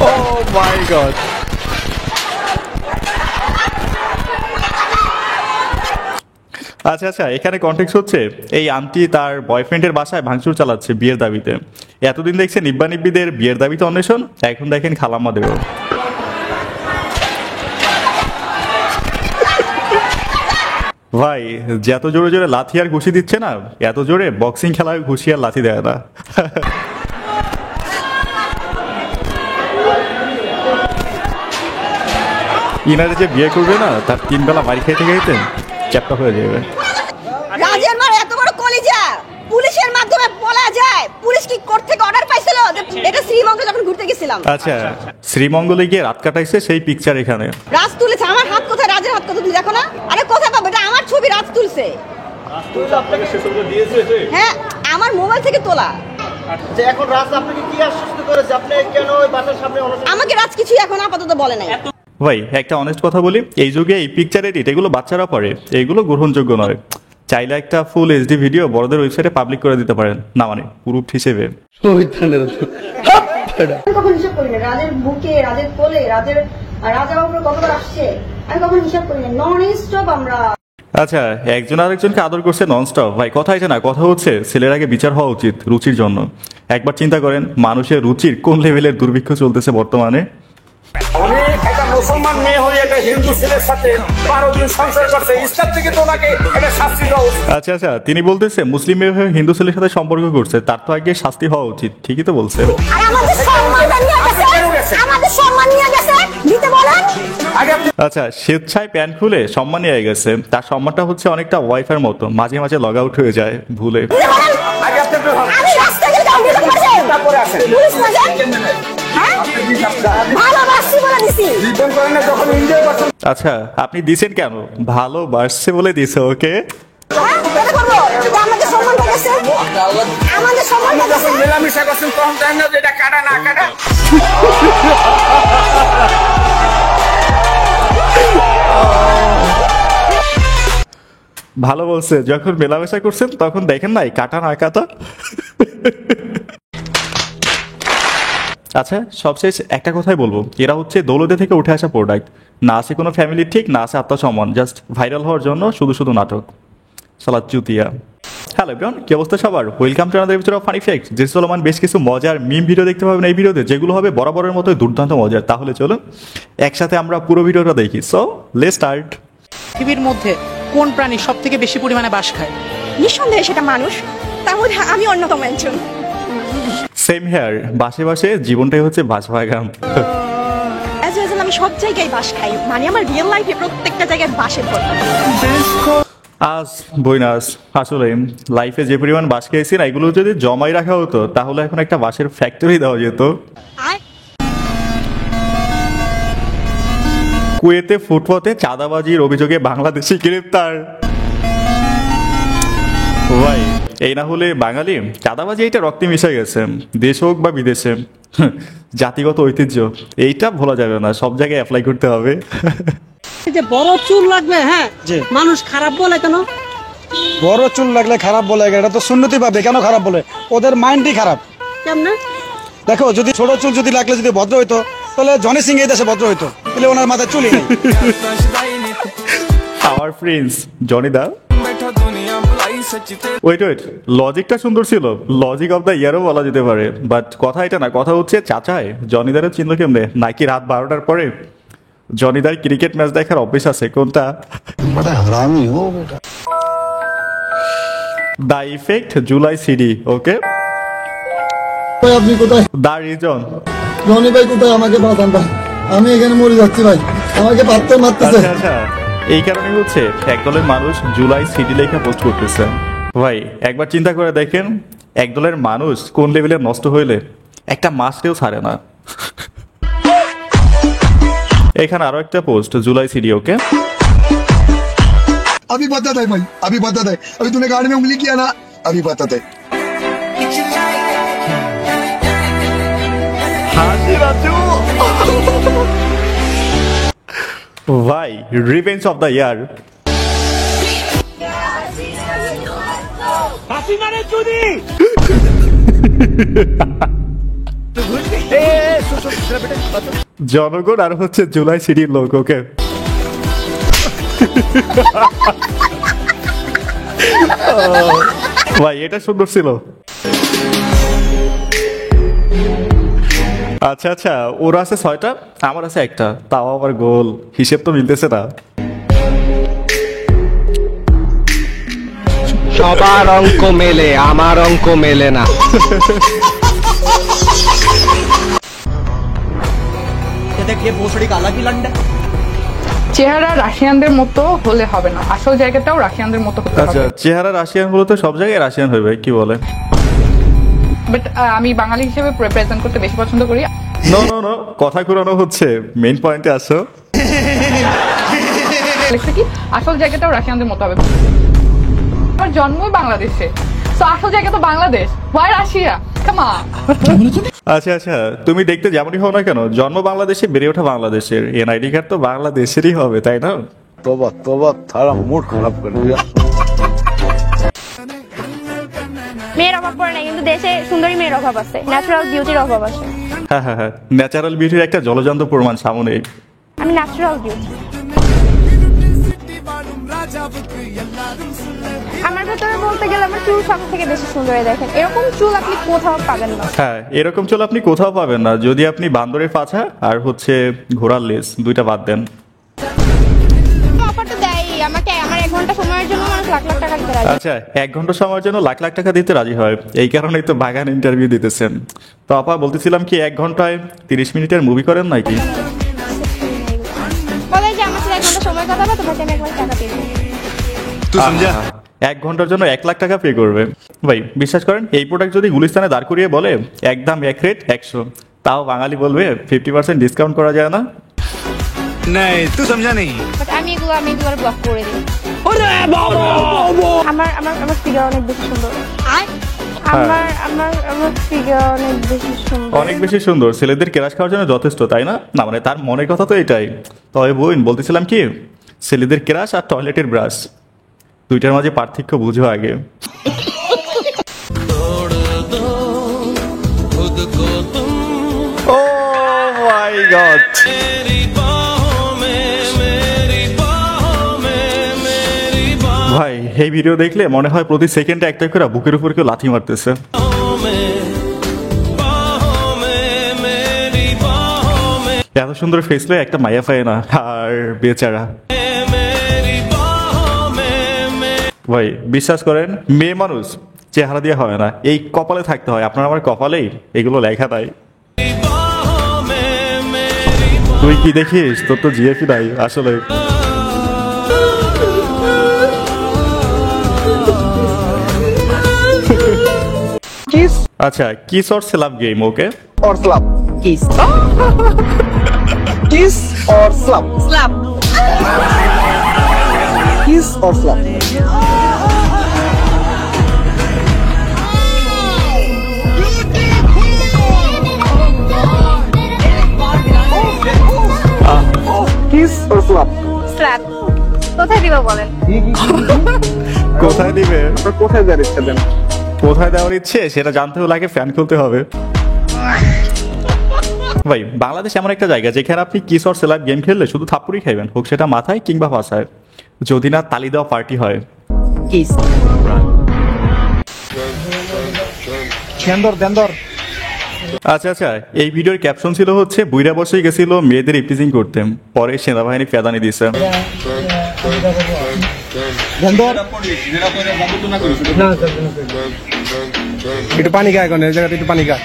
Oh my god. আচ্ছা আচ্ছা, এখানে কনটেক্সট হচ্ছে এই আন্টি তার বয়ফ্রেন্ডের বাসায় ভাঙচুর চালাচ্ছে বিয়ের দাবিতে। এতদিন দেখছেন নিব্বা নিব্বিদের বিয়ের দাবিতে অন্বেষণ, এখন দেখেন খালাম্মাদেরও। ভাই যত জোরে জোরে লাথি আর ঘুষি দিচ্ছে না, এত জোরে বক্সিং খেলায় ঘুষি আর লাথি দেয় না। ইনারে যে বিয়ে করবে না, তার 3 বেলা বাড়ি খাইতে খাইতে চ্যাপ্টা হয়ে যাবে। রাজের মার এত বড় কলিজা, পুলিশের মাধ্যমে বলা যায় পুলিশ কি কোর্ট থেকে অর্ডার পাইছিল যে এটা শ্রীমঙ্গলে যখন ঘুরতে গেছিলাম। আচ্ছা, শ্রীমঙ্গলে গিয়ে রাত কাটাইছে সেই পিকচার এখানে। রাজ তুলেছে, আমার হাত কোথায়, রাজের হাত কোথায় তুমি দেখো না? আরে কোথায় পাবো, এটা আমার ছবি, রাজ তুলছে। আপনাকে সে ছবি দিয়েছে? হ্যাঁ, আমার মোবাইল থেকে তোলা। যে এখন রাজ আপনাকে কি আশ্বস্ত করেছে, আপনি কেন ওই বাসার সামনে অনশন? আমাকে রাজ কিছু এখন আপাতত বলে নাই। ভাই একটা অনেস্ট কথা বলি, এই যুগে এই পিকচার এডিট এগুলো বাচ্চারা পড়ে, এইগুলো গ্রহণযোগ্য নয়। চাইলে একটা ফুল এইচডি ভিডিও বড়দের ওয়েবসাইটে পাবলিক করে দিতে পারেন, না মানে প্রুফ হিসেবে। কখন হিসাব করি না রাজের বুকে, রাজের কোলে, রাজার উপরে কতবার আসছে, আমি কখন হিসাব করি না। নন স্টপ আমরা। আচ্ছা, একজন আরেকজনকে আদর করছে ননস্টপ। ভাই কথা এটা না, কথা হচ্ছে ছেলের আগে বিচার হওয়া উচিত রুচির জন্য। একবার চিন্তা করেন মানুষের রুচির কোন লেভেলের দুর্ভিক্ষ চলতেছে বর্তমানে। একটা মুসলমান মেয়ে হয়ে একটা হিন্দু ছেলের সাথে 12 দিন সংসার করছে, ইসলাম থেকে তো ওনাকে এটা শাস্তি দেওয়া উচিত। আচ্ছা আচ্ছা, তিনি বলতেছে মুসলিম মেয়ে হয়ে হিন্দু ছেলের সাথে সম্পর্ক করছে, তার তো আগে শাস্তি হওয়া উচিত। ঠিকই তো বলছে। আচ্ছা, স্বেচ্ছায় প্যান্ট খুলে সম্মান নিয়ে গেছে, তার সম্মানটা হচ্ছে অনেকটা ওয়াইফের মতো, মাঝে মাঝে লগ আউট হয়ে যায় ভুলে। আচ্ছা, আপনি দিছেন কেন? ভালোবাসছে বলে দিছে। ওকে, মেলামেশা করছেন তখন জানেন না যে এটা কাটা না কাটা। ভালো বলছে, যখন মেলামেশা করছেন তখন দেখেন নাই কাটা না কাটা। আচ্ছা, সবশেষ একটা কথাই বলবো, এরা হচ্ছে দৌলতে থেকে উঠে আসা প্রোডাক্ট। না আছে কোনো ফ্যামিলি ঠিক, না আছে আত্মসম্মান, জাস্ট ভাইরাল হওয়ার জন্য শুধু শুধু নাটক। সালাদ চুতিয়া। হ্যালো এভরিওয়ান, কি অবস্থা সবার? Welcome to another episode of funny facts. যে চলমান বেশ কিছু মজার মিম ভিডিও দেখতে পাবেন এই ভিডিওতে, যেগুলো হবে বরাবরের মতো দুর্দান্ত মজার। তাহলে চলুন একসাথে আমরা পুরো ভিডিওটা দেখি। So let's start. পৃথিবীর মধ্যে কোন প্রাণী সব থেকে বেশি পরিমাণে বাস খায়? নিঃসন্দেহে সেটা মানুষ, তার মধ্যে আমি অন্যতম একজন। সেম হেয়ার, বাসে বাসে জীবনটাই হচ্ছে বাস বাগান। আমি সব জায়গায় বাস খাই, মানে আমার রিয়েল লাইফে প্রত্যেকটা জায়গায় বাসের পর। আজ বইনাস, আসলে লাইফে যে পরিমাণ বাস খেয়েছি না, এগুলো যদি জমাই রাখা হতো তাহলে এখন একটা বাসের ফ্যাক্টরি দেওয়া যেত। কুয়েতে ফুটপাতে চাঁদাবাজির অভিযোগে বাংলাদেশি গ্রেপ্তার। ভাই এই না হলে বাঙালি, চাঁদাবাজি এইটা রক্তে মিশে গেছে, দেশ হোক বা বিদেশে। জাতিগত ঐতিহ্য এইটা ভোলা যাবে না, সব জায়গায় অ্যাপ্লাই করতে হবে। যে বড় চুল লাগবে, হ্যাঁ মানুষ খারাপ বলে কেন? বড় চুল লাগলে খারাপ বলে, এটা তো সুন্নতি পাবে, কেন খারাপ বলে? ওদের মাইন্ডই খারাপ। কেমনে? দেখো, যদি ছোট চুল যদি লাগলে যদি ভদ্র হইতো, তাহলে জনি সিং এই দেশে ভদ্র হইতো, তাহলে ওনার মাথায় চুলই নেই। আওয়ার প্রিন্স জনি দা। ওয়েট ওয়েট, লজিকটা সুন্দর ছিল, লজিক অফ দ্য ইয়ারও বলা যেতে পারে, বাট কথা এটা না, কথা হচ্ছে চাচায় জনিদারের চিহ্ন কেমনে? নাকি রাত 12টার পরে জনিদার ক্রিকেট ম্যাচ দেখার অভ্যেস আছে? কোনটা? The effect July CD. Okay, আপনি কোথায়? The reason. রনি ভাই কোথায়? আমাকে বাঁচান ভাই, আমি এখানে মরে যাচ্ছি ভাই, আমাকে পাথর মারতেছে। আচ্ছা আচ্ছা, এই কারণে হচ্ছে একদলের মানুষ জুলাই সিডি লেখা পোস্ট করতেছে। ভাই একবার চিন্তা করে দেখেন, একদলের মানুষ কোন লেভেলে নষ্ট হইলে একটা মাসকেও ছাড়ে না। এখানে আরো একটা পোস্ট, জুলাই সিডি। ওকে, अभी बता दे भाई, अभी बता दे, अभी तूने गाड़ी में उंगली किया ना, अभी बता दे। ভাই রিভেঞ্জ অফ দ্য ইয়ার। জনগণ আর হচ্ছে জুলাই সিটির লোক, ওকে। ভাই এটা সুন্দর ছিল। আচ্ছা আচ্ছা, ওর আছে 6টা, আমার আছে একটা, তাও আবার গোল, হিসেব তো মিলতেছে না। সবার অঙ্ক মেলে, আমার অঙ্ক মেলে না। চেহারা রাশিয়ানদের মতো হলে হবে না, আসল জায়গাটাও রাশিয়ানদের মতো হতে আচ্ছা, হবে। চেহারা রাশিয়ান হলো তো সব জায়গায় রাশিয়ান হইবে, কি বলে? বাট আমি বাঙালি হিসেবে প্রেজেন্ট করতে বেশি পছন্দ করি। নো নো নো, কথা ঘুরানো হচ্ছে, মেইন পয়েন্টে আসো। লিখছে কি আসল জায়গাটাও রাশিয়ানদের মতো হবে। আমার জন্মই বাংলাদেশে, তো আসল জায়গা তো Bangladesh, why Russia? Come on. আচ্ছা আচ্ছা, তুমি দেখতে যেমনই হও না কেন, জন্ম বাংলাদেশে, বেড়ে ওঠা বাংলাদেশের, এনআইডি কার্ড তো বাংলাদেশেরই হবে, তাই না? তোবা তোবা, তারা মুড খারাপ করে দিয়া। মেয়ের অভাব পড়ে না, কিন্তু দেশে সুন্দরী মেয়ের অভাব আছে, ন্যাচারাল বিউটির অভাব আছে। হ্যাঁ হ্যাঁ হ্যাঁ, ন্যাচারাল বিউটির একটা জলজান্ত প্রমাণ সামনে। আমি ন্যাচারাল বিউটি। আমার ভেতরে বলতে গেলে আমার চুল সব থেকে বেশি সুন্দর, দেখেন এরকম চুল আপনি কোথাও পাবেন না। হ্যাঁ, এরকম চুল আপনি কোথাও পাবেন না, যদি আপনি বান্দরের পাছা আর হচ্ছে ঘোড়ার লেজ দুইটা বাদ দেন। অফার তো দেয়ই আমাকে, আমার 1 ঘন্টা সময়ের জন্য মানুষ লাখ লাখ টাকা দিতে রাজি। আচ্ছা, 1 ঘন্টা সময়ের জন্য লাখ লাখ টাকা দিতে রাজি হয়, এই কারণেই তো বাগান ইন্টারভিউ দিতেছেন। তো আপা বলতেছিলাম কি, 1 ঘন্টায় 30 মিনিটের মুভি করেন নাকি? বলে যে আমার সাথে 1 ঘন্টা সময় কাটাবে, তোমাকে আমি 1 লাখ টাকা দিয়ে দেব। 1 ঘন্টার জন্য 1 লাখ টাকা পে করবে। ভাই বিশ্বাস করেন, এই প্রোডাক্ট যদি গুলিস্তানে দাঁড় করিয়ে বলে একদম 1 রেট 100, তাও বাঙালি বলবে 50% ডিসকাউন্ট করা যায় না। বাট আমি এগুলো ব্লক করে দিই। আমার ফিগার অনেক বেশি সুন্দর। আমার ফিগার অনেক বেশি সুন্দর। অনেক বেশি সুন্দর, ছেলেদের কেরাস খাওয়ার জন্য যথেষ্ট, তাই না? না মানে তার মনের কথা তো এটাই। তবে বোন বলতেছিলাম কি, ছেলেদের কেরাস আর টয়লেটের ব্রাশ দুইটার মাঝে পার্থক্য বুঝো আগে। ও মাই গড, ভাই এই ভিডিও দেখলে মনে হয় প্রতি সেকেন্ডে একটা করে বুকের উপর কেউ লাথি মারতেছে। এত সুন্দর ফেস লয়ে একটা মায়া পায় না, আর বেচারা। ভাই বিশ্বাস করেন, মেয়ে মানুষ চেহারা দিয়ে হয় না, এই কপালে থাকতে হয়। আপনার আমার কপালেই এগুলো লেখা নাই। তুই কি দেখিস, তোর তো জিএফি নাই আসলে। আচ্ছা, কিস অর স্ল্যাপ গেম, ওকে? और स्लैप কিস किस और स्लैप স্ল্যাপ किस और स्लैप किस और स्लैप স্ল্যাপ কোথায় দিব বলেন? কোথায় দিবে? কোথায় যার ইচ্ছা দেন। কোথায় দেওয়ার ইচ্ছে সেটা জানতেও লাগে, ফ্যান খুলতে হবে। ভাই বাংলাদেশ এমন একটা জায়গা যেখানে আপনি কিস অর স্ল্যাপ গেম খেললে শুধু থাপ্পড়ই খাইবেন, হোক সেটা মাথায় কিংবা পাছায়, যদি না তালি দেওয়া পার্টি হয়। কিস আচ্ছা আচ্ছা, এই ভিডিওর ক্যাপশন ছিল হচ্ছে বুইরা বসে গেছিল মেয়েদের ইপটিজিং করতে, পরে সেনাবাহিনী ফেদানি দিছে। একটু পানি খায় এখন, এই জায়গাতে একটু পানি খায়,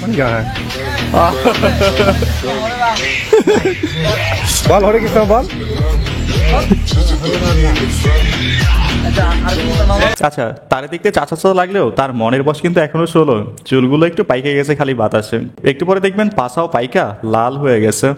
পানি খায়। বল হরে কৃষ্ণ বল। আচ্ছা, তারে দেখতে চাচা চাচা লাগলেও তার মনের বয়স কিন্তু এখনো 16, চুলগুলো একটু পাইকে গেছে খালি বাতাসে, একটু পরে দেখবেন পাছাও পাইকা লাল হয়ে গেছে।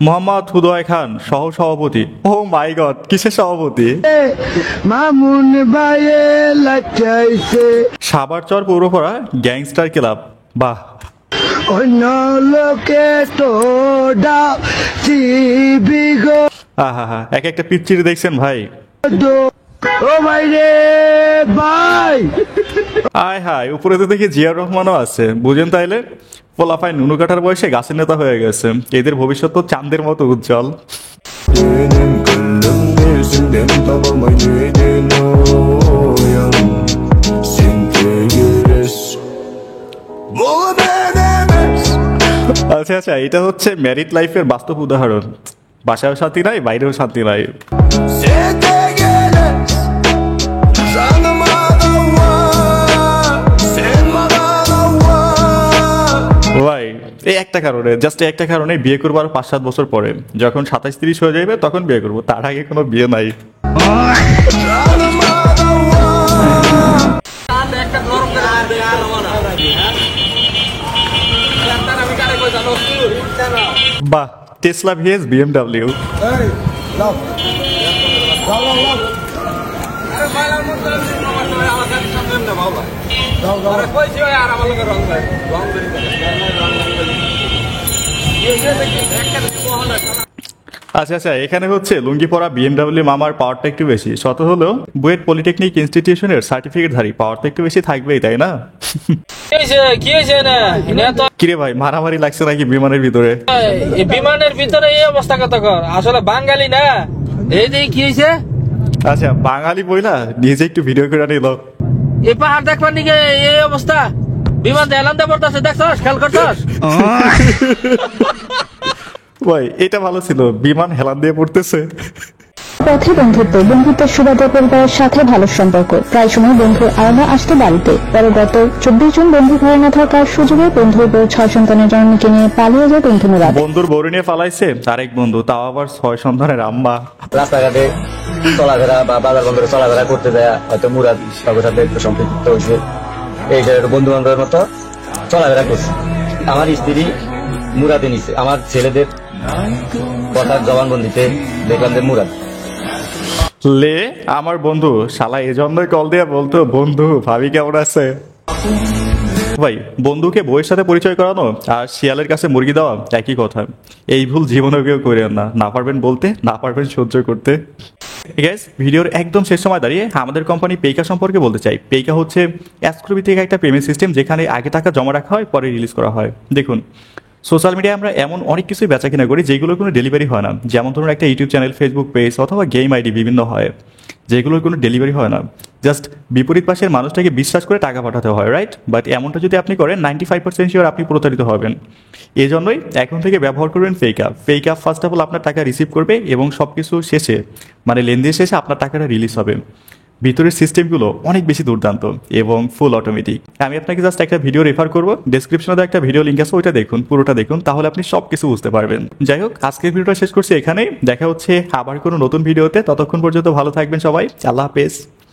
মোহাম্মদ হুদয় খান সহ সভাপতি। ও মাই গড, কিসের সভাপতি? সাভারচর পৌরপাড়া গ্যাংস্টার ক্লাব। বাহ, আহা হা, এক একটা পিচ্চির দেখছেন ভাই। আয় হায়, উপরে তো দেখি জিয়াউর রহমানও আছে। বুঝেন তাইলে, পোলাপায় নুনু কাটার বয়সে গাছের নেতা হয়ে গেছে। এদের ভবিষ্যৎ তো চাঁদের মতো উজ্জ্বল। আচ্ছা আচ্ছা, এটা হচ্ছে ম্যারিড লাইফের বাস্তব উদাহরণ। বাসায়ও শান্তি নাই, বাইরেও শান্তি নাই। ভাই এই একটা কারণে, জাস্ট একটা কারণে বিয়ে করবো আর 5-7 বছর পরে, যখন 27-30 হয়ে যাবে তখন বিয়ে করবো, তার আগে কোনো বিয়ে নাই। বাহ, টেসলা ভিএস বিএমডব্লিউ। আচ্ছা আচ্ছা, এখানে হচ্ছে লুঙ্গি পরা বিএমডব্লিউ মামার পাওয়ারটা একটু বেশি। শত হলেও বুয়েট পলিটেকনিক ইনস্টিটিউশনের সার্টিফিকেটধারী, পাওয়ারটা একটু বেশি থাকবেই, তাই না? কিরে ভাই, মারামারি লাগছে নাকি বিমানের ভিতরে? বিমানের ভিতরে এই অবস্থা কত কর, আসলে বাঙালি না। এই যে কি হয়েছে? আচ্ছা, বাঙালি বইলা নিজে একটু ভিডিও করে নিল। এই পাহাড় দেখবার নিকে এই অবস্থা, বিমান এলান দিয়ে পড়তেছে, দেখছস? খেয়াল করছস? ভাই এটা ভালো ছিল, বিমান হেলান দিয়ে পড়তেছে। পথে বন্ধুত্ব, বন্ধুত্বের সুবাদে পরিবারের সাথে ভালো সম্পর্ক। প্রায় সময় বন্ধু আলাদা আসতো বাড়িতে। পরে গত 24 জন বন্ধু ঘরে না থাকার সুযোগে বন্ধুর বউ 6 সন্তানের জন্মকে নিয়ে পালিয়ে যায় বন্ধু মুরাদ। বন্ধুর বউ নিয়ে পালাইছে আরেক বন্ধু, তাও আবার 6 সন্তানের আম্মা। রাস্তাঘাটে চলাফেরা বা বাজার বন্দরে চলাফেরা করতে দেয়া, হয়তো মুরাদ কারোর সাথে একটু সম্পৃক্ত হয়েছে, এই বন্ধু বান্ধবের মতো চলাফেরা করছে। আমার স্ত্রী মুরাদে নিছে, আমার ছেলেদের কথার জবানবন্দিতে দেখলাম যে মুরাদ। লে আমার বন্ধু শালা এজন্যই কল দিয়ে বলতো, বন্ধু ভাবি কেমন আছে। ভাই বন্ধুকে বইয়ের সাথে পরিচয় করানো আর শিয়ালের কাছে মুরগি দেওয়া একই কথা। এই ভুল জীবনে কেউ করেন না। না পারবেন বলতে, না পারবেন সহ্য করতে। গাইস, ভিডিওর একদম শেষ সময় দাঁড়িয়ে আমাদের কোম্পানি পেইকা সম্পর্কে বলতে চাই। পেইকা হচ্ছে অ্যাস্ক্রোবি থেকে একটা পেমেন্ট সিস্টেম, যেখানে আগে টাকা জমা রাখা হয়, পরে রিলিজ করা হয়। দেখুন, সোশ্যাল মিডিয়ায় আমরা এমন অনেক কিছুই বেচা কিনা করি যেগুলোর কোনো ডেলিভারি হয় না। যেমন ধরুন একটা ইউটিউব চ্যানেল, ফেসবুক পেজ অথবা গেম আইডি বিভিন্ন হয়, যেগুলোর কোনো ডেলিভারি হয় না। জাস্ট বিপরীত পাশের মানুষটাকে বিশ্বাস করে টাকা পাঠাতে হয়, রাইট? বাট এমনটা যদি আপনি করেন 95% শিওর আপনি প্রতারিত হবেন। এই জন্যই এখন থেকে ব্যবহার করবেন fake app. Fake app first of all আপনার টাকা রিসিভ করবে এবং সব কিছু শেষে, মানে লেনদেন শেষে আপনার টাকাটা রিলিজ হবে। ভিতরের সিস্টেমগুলো অনেক বেশি দুর্দান্ত এবং ফুল অটোমেটিক। আমি আপনাকে জাস্ট একটা ভিডিও রেফার করবো, ডেসক্রিপশনে একটা ভিডিও লিঙ্ক আছে, ওইটা দেখুন, পুরোটা দেখুন, তাহলে আপনি সব কিছু বুঝতে পারবেন। যাই হোক, আজকের ভিডিওটা শেষ করছি এখানেই। দেখা হচ্ছে আবার কোনো নতুন ভিডিওতে। ততক্ষণ পর্যন্ত ভালো থাকবেন সবাই। আল্লাহ হাফেজ।